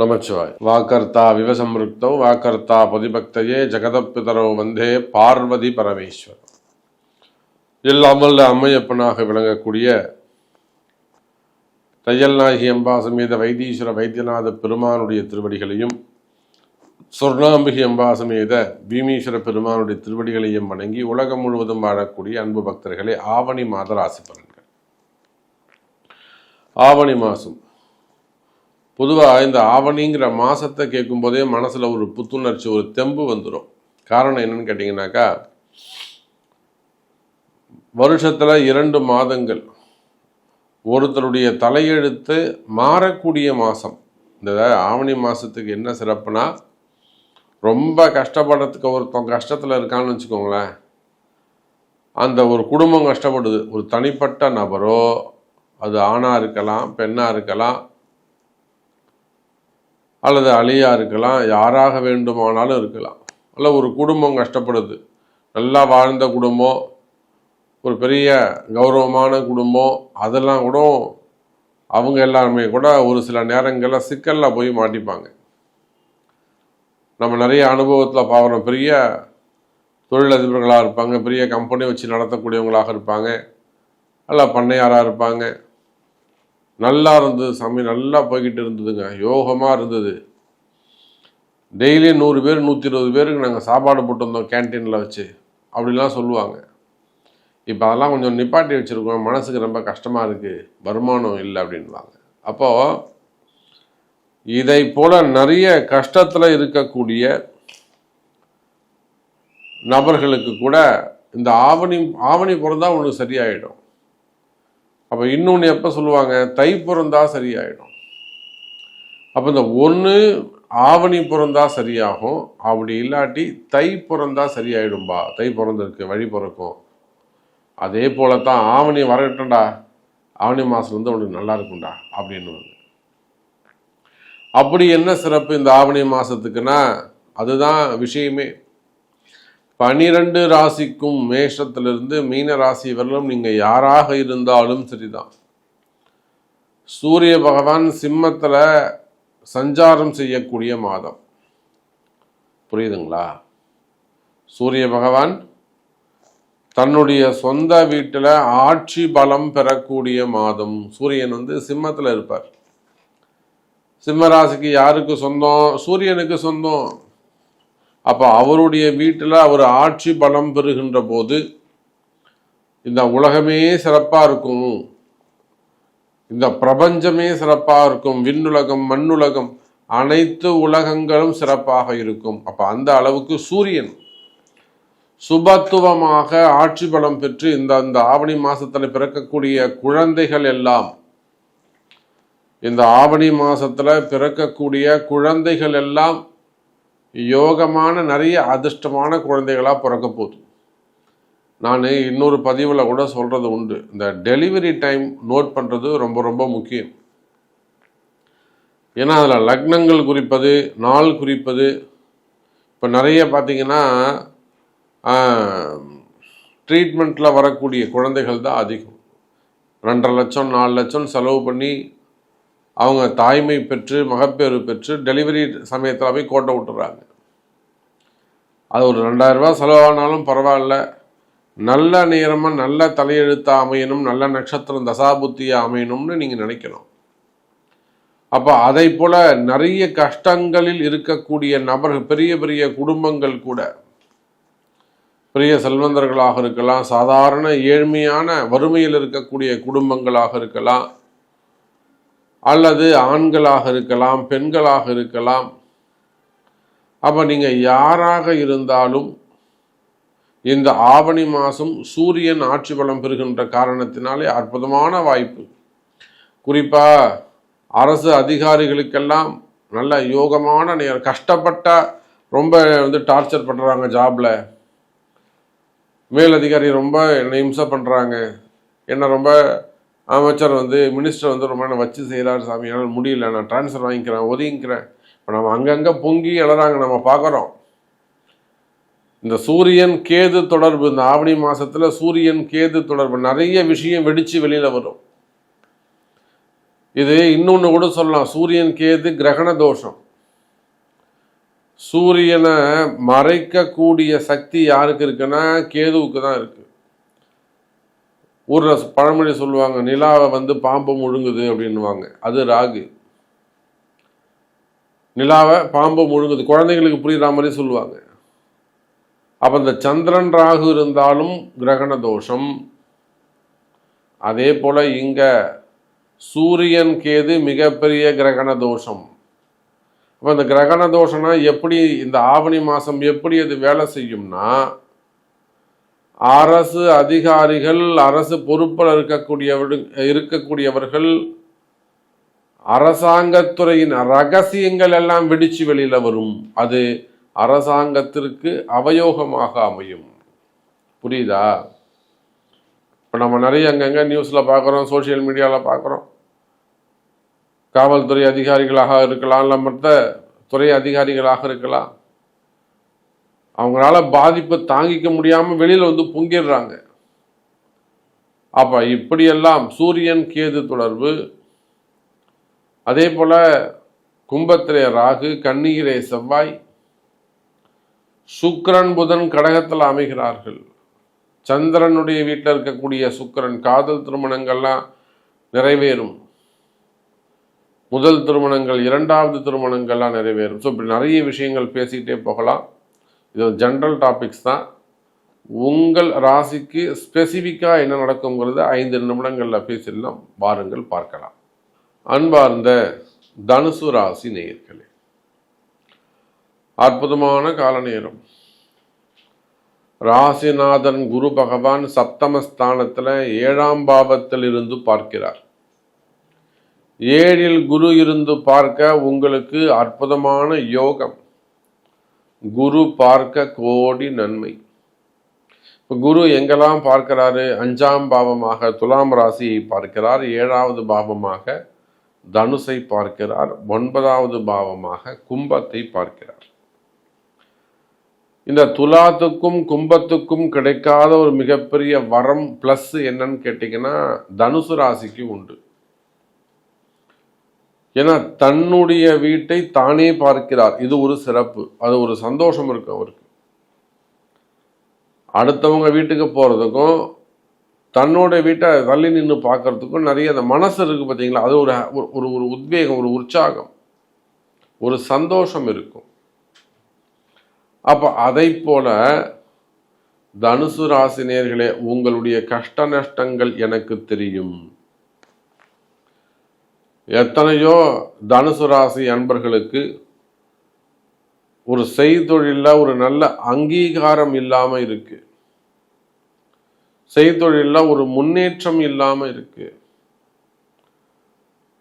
நமச்சிவாய். வாக்கர்த்தா விவசம்ருக்தௌ வாக்கர்த்தா பதிபக்தையே ஜெகதப்பிதரோ வந்தே பார்வதி பரமேஸ்வர். இல்லாமல் அம்மையப்பனாக விளங்கக்கூடிய தையல்நாயகி அம்பா சமேத வைத்தீஸ்வர வைத்தியநாத பெருமானுடைய திருவடிகளையும் சொர்ணாம்பிகை அம்பா சமேத பீமீஸ்வர பெருமானுடைய திருவடிகளையும் வணங்கி உலகம் முழுவதும் வாழக்கூடிய அன்பு பக்தர்களே, ஆவணி மாத ராசி பலன்கள். ஆவணி மாதம் பொதுவாக இந்த ஆவணிங்கிற மாதத்தை கேட்கும்போதே மனசில் ஒரு புத்துணர்ச்சி, ஒரு தெம்பு வந்துடும். காரணம் என்னன்னு கேட்டிங்கனாக்கா, வருஷத்தில் 2 மாதங்கள் ஒருத்தருடைய தலையெழுத்து மாறக்கூடிய மாதம். இந்த ஆவணி மாதத்துக்கு என்ன சிறப்புனா, ரொம்ப கஷ்டப்படுறதுக்கு ஒருத்தன் கஷ்டத்தில் இருக்கான்னு வச்சுக்கோங்களேன், அந்த ஒரு குடும்பம் கஷ்டப்படுது. ஒரு தனிப்பட்ட நபரோ, அது ஆணாக இருக்கலாம், பெண்ணாக இருக்கலாம், அல்லது அழியாக இருக்கலாம், யாராக வேண்டுமானாலும் இருக்கலாம். அல்ல ஒரு குடும்பம் கஷ்டப்படுது, நல்லா வாழ்ந்த குடும்பம், ஒரு பெரிய கௌரவமான குடும்பம், அதெல்லாம் கூட அவங்க எல்லாருமே கூட ஒரு சில நேரங்களில் சிக்கலில் போய் மாட்டிப்பாங்க. நம்ம நிறைய அனுபவத்தில் பார்க்குறோம். பெரிய தொழிலதிபர்களாக இருப்பாங்க, பெரிய கம்பெனி வச்சு நடத்தக்கூடியவங்களாக இருப்பாங்க, அல்ல பண்ணையாராக இருப்பாங்க. நல்லா இருந்தது சாமி, நல்லா போய்கிட்டு இருந்ததுங்க, யோகமாக இருந்தது. டெய்லி 100 பேர் 120 பேருக்கு நாங்கள் சாப்பாடு போட்டிருந்தோம் கேன்டீனில் வச்சு, அப்படிலாம் சொல்லுவாங்க. இப்போ அதெல்லாம் கொஞ்சம் நிப்பாட்டி வச்சுருக்கோம், மனசுக்கு ரொம்ப கஷ்டமாக இருக்குது, வருமானம் இல்லை அப்படின்வாங்க. அப்போது இதை போல் நிறைய கஷ்டத்தில் இருக்கக்கூடிய நபர்களுக்கு கூட இந்த ஆவணி பிறந்தா ஒன்று சரியாயிடும். அப்போ இன்னொன்று எப்போ சொல்லுவாங்க, தை பிறந்தா சரியாயிடும். அப்போ இந்த ஒன்று ஆவணி பிறந்தா சரியாகும், அப்படி இல்லாட்டி தை பிறந்தா சரியாயிடும்பா, தை பிறந்திருக்கு வழி பிறக்கும். அதே போல தான் ஆவணி வரட்டும்டா, ஆவணி மாதம் வந்து அவனுக்கு நல்லா இருக்கும்டா அப்படின்னு. அப்படி என்ன சிறப்பு இந்த ஆவணி மாதத்துக்குன்னா, அதுதான் விஷயமே. 12 ராசிக்கும் மேஷத்திலிருந்து மீன ராசி வரலும் நீங்கள் யாராக இருந்தாலும் சரிதான். சூரிய பகவான் சிம்மத்தில் சஞ்சாரம் செய்யக்கூடிய மாதம். புரியுதுங்களா? சூரிய பகவான் தன்னுடைய சொந்த வீட்டில் ஆட்சி பலம் பெறக்கூடிய மாதம். சூரியன் வந்து சிம்மத்தில் இருப்பார். சிம்ம ராசிக்கு யாருக்கு சொந்தம்? சூரியனுக்கு சொந்தம். அப்போ அவருடைய வீட்டில் அவர் ஆட்சி பலம் பெறுகின்ற போது இந்த உலகமே சிறப்பாக இருக்கும், இந்த பிரபஞ்சமே சிறப்பாக இருக்கும், விண்ணுலகம் மண்ணுலகம் அனைத்து உலகங்களும் சிறப்பாக இருக்கும். அப்போ அந்த அளவுக்கு சூரியன் சுபத்துவமாக ஆட்சி பலம் பெற்று இந்த ஆவணி மாதத்தில் பிறக்கக்கூடிய குழந்தைகள் எல்லாம், இந்த ஆவணி மாதத்தில் பிறக்கக்கூடிய குழந்தைகள் எல்லாம் யோகமான நிறைய அதிர்ஷ்டமான குழந்தைகளாக பிறக்க போகுது. நான் இன்னொரு பதிவில் கூட சொல்கிறது உண்டு, இந்த டெலிவரி டைம் நோட் பண்ணுறது ரொம்ப ரொம்ப முக்கியம். ஏன்னா அதில் லக்னங்கள் குறிப்பது, நாள் குறிப்பது. இப்போ நிறைய பார்த்திங்கன்னா ட்ரீட்மெண்ட்டில் வரக்கூடிய குழந்தைகள் தான் அதிகம். 2.5 லட்சம் 4 லட்சம் செலவு பண்ணி அவங்க தாய்மை பெற்று மகப்பேறு பெற்று டெலிவரி சமயத்தில் போய் கோட்டை விட்டுறாங்க. அது ஒரு 2000 ரூபா செலவானாலும் பரவாயில்ல, நல்ல நேரமாக நல்ல தலையெழுத்தாக அமையணும், நல்ல நட்சத்திரம் தசாபுத்தியாக அமையணும்னு நீங்கள் நினைக்கணும். அப்போ அதை போல் நிறைய கஷ்டங்களில் இருக்கக்கூடிய நபர்கள், பெரிய பெரிய குடும்பங்கள் கூட, பெரிய செல்வந்தர்களாக இருக்கலாம், சாதாரண ஏழ்மையான வறுமையில் இருக்கக்கூடிய குடும்பங்களாக இருக்கலாம், அல்லது ஆண்களாக இருக்கலாம், பெண்களாக இருக்கலாம். அப்போ நீங்கள் யாராக இருந்தாலும் இந்த ஆவணி மாதம் சூரியன் ஆட்சி பலம் பெறுகின்ற காரணத்தினாலே அற்புதமான வாய்ப்பு. குறிப்பாக அரசு அதிகாரிகளுக்கெல்லாம் நல்ல யோகமான நேரம். கஷ்டப்பட்ட ரொம்ப வந்து டார்ச்சர் பண்ணுறாங்க ஜாபில், மேலதிகாரி ரொம்ப என்னை இம்சை பண்ணுறாங்க, என்னை ரொம்ப அமைச்சர் வந்து மினிஸ்டர் வந்து ரொம்ப வச்சு செய்கிறாரு சாமி, என்னால் முடியல, நான் ட்ரான்ஸ்ஃபர் வாங்கிக்கிறேன், ஒதுங்கிக்கிறேன். இப்போ நம்ம அங்கங்கே பொங்கி எழறாங்க, நம்ம பார்க்குறோம். இந்த சூரியன் கேது தொடர்பு, இந்த ஆவணி மாதத்தில் சூரியன் கேது தொடர்பு நிறைய விஷயம் வெடித்து வெளியில் வரும். இது இன்னொன்று கூட சொல்லலாம், சூரியன் கேது கிரகண தோஷம். சூரியனை மறைக்கக்கூடிய சக்தி யாருக்கு இருக்குன்னா கேதுவுக்கு தான் இருக்கு. ஒரு பழமொழி சொல்லுவாங்க, நிலாவை வந்து பாம்பு முழுங்குது அப்படின்வாங்க, அது ராகு. நிலாவை பாம்பு முழுங்குது, குழந்தைங்களுக்கு புரியுற மாதிரி சொல்லுவாங்க. அப்போ இந்த சந்திரன் ராகு இருந்தாலும் கிரகண தோஷம். அதே போல இங்க சூரியன் கேது மிகப்பெரிய கிரகண தோஷம். அப்போ இந்த கிரகண தோஷம்னா எப்படி இந்த ஆவணி மாதம் எப்படி அது வேலை செய்யும்னா, அரசு அதிகாரிகள், அரசு பொறுப்பில் இருக்கக்கூடியவர்கள் அரசாங்கத்துறையின் ரகசியங்கள் எல்லாம் வெடிச்சு வெளியில வரும். அது அரசாங்கத்திற்கு அவயோகமாக அமையும். புரியுதா? இப்போ நம்ம நிறைய அங்கங்கே நியூஸில் பார்க்குறோம், சோசியல் மீடியாவில் பார்க்குறோம். காவல்துறை அதிகாரிகளாக இருக்கலாம், இல்லை மற்ற துறை அதிகாரிகளாக இருக்கலாம், அவங்களால பாதிப்பை தாங்கிக்க முடியாமல் வெளியில் வந்து பொங்கிடுறாங்க. அப்போ இப்படியெல்லாம் சூரியன் கேது தொடர்பு. அதே போல் கும்பத்திலே ராகு, கன்னியிலே செவ்வாய், சுக்கிரன் புதன் கடகத்தில் அமைகிறார்கள். சந்திரனுடைய வீட்டில் இருக்கக்கூடிய சுக்கிரன் காதல் திருமணங்கள்லாம் நிறைவேறும். முதல் திருமணங்கள், இரண்டாவது திருமணங்கள்லாம் நிறைவேறும். ஸோ இப்படி நிறைய விஷயங்கள் பேசிக்கிட்டே போகலாம். இது ஜென்ரல் டாபிக்ஸ் தான். உங்கள் ராசிக்கு ஸ்பெசிஃபிக்காக என்ன நடக்குங்கிறது 5 நிமிடங்களில் பேசிடலாம். வாருங்கள் பார்க்கலாம். அன்பார்ந்த தனுசு ராசி நேயர்களே, அற்புதமான கால நேரம். ராசிநாதன் குரு பகவான் சப்தமஸ்தானத்தில் 7ஆம் பாவத்தில் இருந்து பார்க்கிறார். 7இல் குரு இருந்து பார்க்க உங்களுக்கு அற்புதமான யோகம். குரு பார்க்க கோடி நன்மை. இப்போ குரு எங்கெல்லாம் பார்க்கிறாரு? 5ஆம் பாவமாக துலாம் ராசியை பார்க்கிறார், 7வது பாவமாக தனுசை பார்க்கிறார், 9வது பாவமாக கும்பத்தை பார்க்கிறார். இந்த துலாத்துக்கும் கும்பத்துக்கும் கிடைக்காத ஒரு மிகப்பெரிய வரம் பிளஸ் என்னன்னு கேட்டீங்கன்னா தனுசு ராசிக்கு உண்டு. ஏன்னா தன்னுடைய வீட்டை தானே பார்க்கிறார். இது ஒரு சிறப்பு, அது ஒரு சந்தோஷம் இருக்கு அவருக்கு. அடுத்தவங்க வீட்டுக்கு போறதுக்கும் தன்னோட வீட்டை தள்ளி நின்று பார்க்கறதுக்கும் நிறைய அந்த மனசு இருக்கு பார்த்தீங்களா, அது ஒரு ஒரு உத்வேகம், ஒரு உற்சாகம், ஒரு சந்தோஷம் இருக்கும். அப்ப அதை போல தனுசு ராசினியர்களே, உங்களுடைய கஷ்ட நஷ்டங்கள் எனக்கு தெரியும். எத்தனையோ தனுசு ராசி அன்பர்களுக்கு ஒரு செய்தொழில ஒரு நல்ல அங்கீகாரம் இல்லாம இருக்கு, செய்தொழில ஒரு முன்னேற்றம் இல்லாம இருக்கு.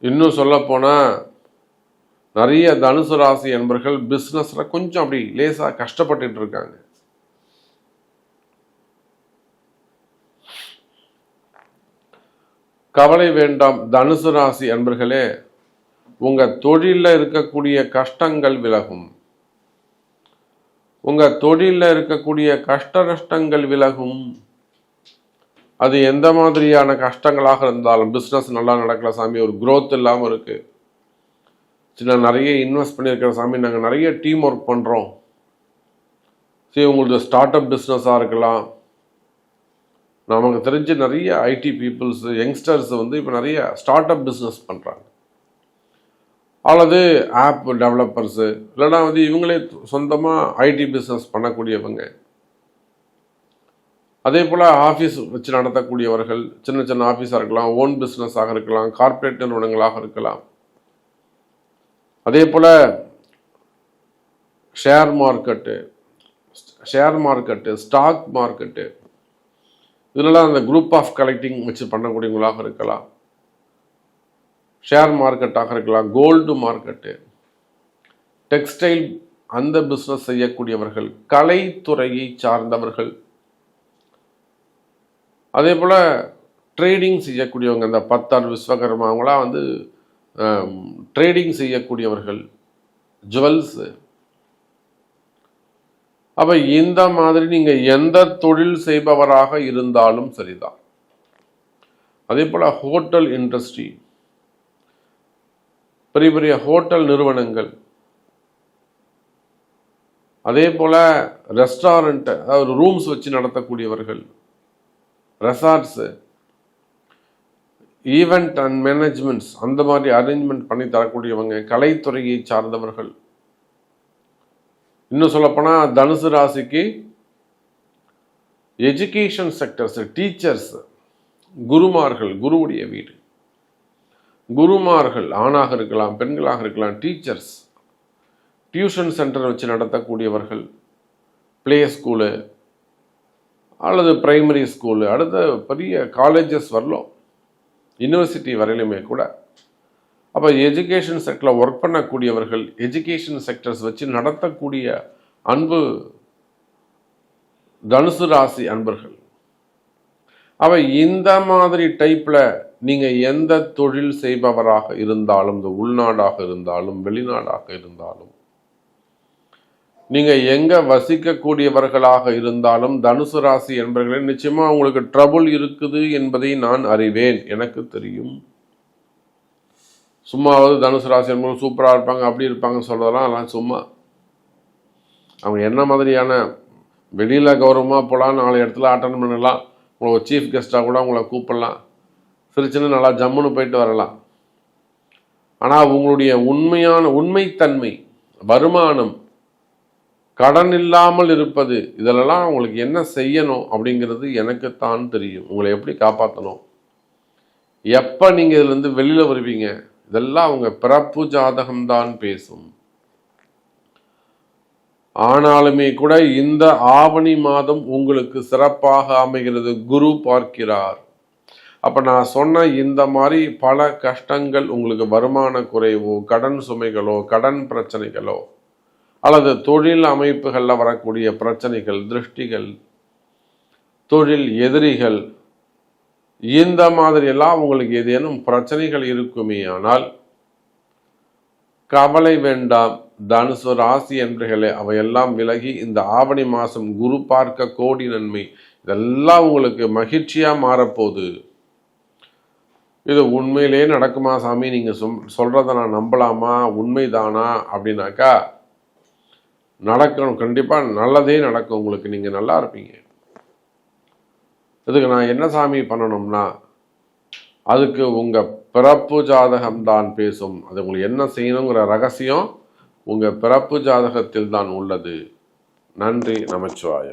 இன்னும் சொல்ல போனா நிறைய தனுசு ராசி அன்பர்கள் பிசினஸ்ல கொஞ்சம் அப்படி லேசா கஷ்டப்பட்டு இருக்காங்க. கவலை வேண்டாம் தனுசு ராசி அன்பர்களே, உங்க தொழில இருக்கக்கூடிய கஷ்டங்கள் விலகும். உங்க தொழில இருக்கக்கூடிய கஷ்ட நஷ்டங்கள் விலகும். அது எந்த மாதிரியான கஷ்டங்களாக இருந்தாலும், பிஸ்னஸ் நல்லா நடக்கல சாமி, ஒரு growth இல்லாமல் இருக்கு, சில நிறைய இன்வெஸ்ட் பண்ணியிருக்கிற சாமி, நாங்கள் நிறைய டீம் ஒர்க் பண்ணுறோம். சரி, உங்களுக்கு ஸ்டார்ட் அப் பிஸ்னஸாக இருக்கலாம். நமக்கு தெரிஞ்சு நிறைய ஐடி பீப்புள்ஸ், யங்ஸ்டர்ஸ் வந்து இப்போ நிறைய ஸ்டார்ட் அப் பிஸ்னஸ் பண்ணுறாங்க. அல்லது ஆப் டெவலப்பர்ஸு, இல்லைனா வந்து இவங்களே சொந்தமாக ஐடி பிஸ்னஸ் பண்ணக்கூடியவங்க. அதே போல் ஆஃபீஸ் வச்சு நடத்தக்கூடியவர்கள், சின்ன சின்ன ஆஃபீஸாக இருக்கலாம், ஓன் பிஸ்னஸாக இருக்கலாம், கார்ப்பரேட் நிறுவனங்களாக இருக்கலாம். அதே போல் ஷேர் மார்க்கெட்டு, ஸ்டாக் மார்க்கெட்டு, இதெல்லாம் அந்த குரூப் ஆஃப் கலெக்டிங் வச்சு பண்ணக்கூடியவங்களாக இருக்கலாம். ஷேர் மார்க்கெட்டாக இருக்கலாம், கோல்டு மார்க்கெட்டு, டெக்ஸ்டைல் அந்த பிஸ்னஸ் செய்யக்கூடியவர்கள், கலைத்துறையை சார்ந்தவர்கள், அதே போல் ட்ரேடிங் செய்யக்கூடியவங்க, இந்த பத்தார் விஸ்வகர்மா அவங்களாம் வந்து ட்ரேடிங் செய்யக்கூடியவர்கள், ஜுவல்ஸு. அப்போ இந்த மாதிரி நீங்கள் எந்த தொழில் செய்பவராக இருந்தாலும் சரிதான். அதே போல் ஹோட்டல் இண்டஸ்ட்ரி, பெரிய பெரிய ஹோட்டல் நிறுவனங்கள், அதே போல் ரெஸ்டாரண்ட், அதாவது ரூம்ஸ் வச்சு நடத்தக்கூடியவர்கள், ரெசார்ட்ஸு, ஈவெண்ட் அண்ட் மேனேஜ்மெண்ட்ஸ், அந்த மாதிரி அரேஞ்ச்மெண்ட் பண்ணி தரக்கூடியவங்க, கலைத்துறையை சார்ந்தவர்கள். இன்னும் சொல்லப்போனால் தனுசு ராசிக்கு எஜுகேஷன் செக்டர்ஸ், டீச்சர்ஸ், குருமார்கள், குருவுடைய வீடு, குருமார்கள் ஆணாக இருக்கலாம் பெண்களாக இருக்கலாம், டீச்சர்ஸ், டியூஷன் சென்டர் வச்சு நடத்தக்கூடியவர்கள், பிளே ஸ்கூலு அல்லது பிரைமரி ஸ்கூலு, அடுத்த பெரிய காலேஜஸ் வரலாம், யூனிவர்சிட்டி வரையிலுமே கூட. அப்போ எஜுகேஷன் செக்டரில் ஒர்க் பண்ணக்கூடியவர்கள், எஜுகேஷன் செக்டர்ஸ் வச்சு நடத்தக்கூடிய அன்பு தனுசு ராசி அன்பர்கள். அப்போ இந்த மாதிரி டைப்பில் நீங்கள் எந்த தொழில் செய்பவராக இருந்தாலும், இந்த உள்நாடாக இருந்தாலும் வெளிநாடாக இருந்தாலும், நீங்கள் எங்கே வசிக்கக்கூடியவர்களாக இருந்தாலும், தனுசு ராசி என்பவர்களே நிச்சயமாக உங்களுக்கு ட்ரபுள் இருக்குது என்பதை நான் அறிவேன், எனக்கு தெரியும். சும்மாவது தனுசு ராசி என்பவர்கள் சூப்பராக இருப்பாங்க, அப்படி இருப்பாங்கன்னு சொல்கிறதெல்லாம் அதெல்லாம் சும்மா. அவங்க என்ன மாதிரியான வெளியில் கௌரவமாக போகலாம், 4 இடத்துல அட்டன் பண்ணலாம், உங்களை சீஃப் கெஸ்ட்டாக கூட உங்களை கூப்பிடலாம், சிரிச்சுன்னு நல்லா ஜம்முன்னு போயிட்டு வரலாம். ஆனால் உங்களுடைய உண்மைத்தன்மை, வருமானம், கடன் இல்லாமல் இருப்பது, இதிலெல்லாம் உங்களுக்கு என்ன செய்யணும் அப்படிங்கிறது எனக்குத்தான் தெரியும். உங்களை எப்படி காப்பாற்றணும், எப்போ நீங்கள் இதுலேருந்து வெளியில் வருவீங்க, இதெல்லாம் அவங்க பிறப்பு ஜாதகம்தான் பேசும். ஆனாலுமே கூட இந்த ஆவணி மாதம் உங்களுக்கு சிறப்பாக அமைகிறது, குரு பார்க்கிறார். அப்போ நான் சொன்ன இந்த மாதிரி பல கஷ்டங்கள், உங்களுக்கு வருமான குறைவோ, கடன் சுமைகளோ, கடன் பிரச்சனைகளோ, அல்லது தொழில் அமைப்புகளில் வரக்கூடிய பிரச்சனைகள், திருஷ்டிகள், தொழில் எதிரிகள், இந்த மாதிரியெல்லாம் உங்களுக்கு ஏதேனும் பிரச்சனைகள் இருக்குமே ஆனால் கவலை வேண்டாம். தனுசு ராசி என்பர்களே, அவையெல்லாம் விலகி இந்த ஆவணி மாதம் குரு பார்க்க கோடி நன்மை, இதெல்லாம் உங்களுக்கு மகிழ்ச்சியாக மாறப்போகுது. இது உண்மையிலே நடக்குமா சாமி, நீங்கள் சொல்கிறத நான் நம்பலாமா, உண்மைதானா அப்படின்னாக்கா நடக்கணும், கண்டிப்பாக நல்லதே நடக்கும் உங்களுக்கு, நீங்கள் நல்லா இருப்பீங்க. இதுக்கு நான் என்ன சாமி பண்ணணும்னா, அதுக்கு உங்கள் பிறப்பு ஜாதகம்தான் பேசும். அது உங்களுக்கு என்ன செய்யணுங்கிற ரகசியம் உங்கள் பிறப்பு ஜாதகத்தில் தான் உள்ளது. நன்றி, நமச்சிவாயம்.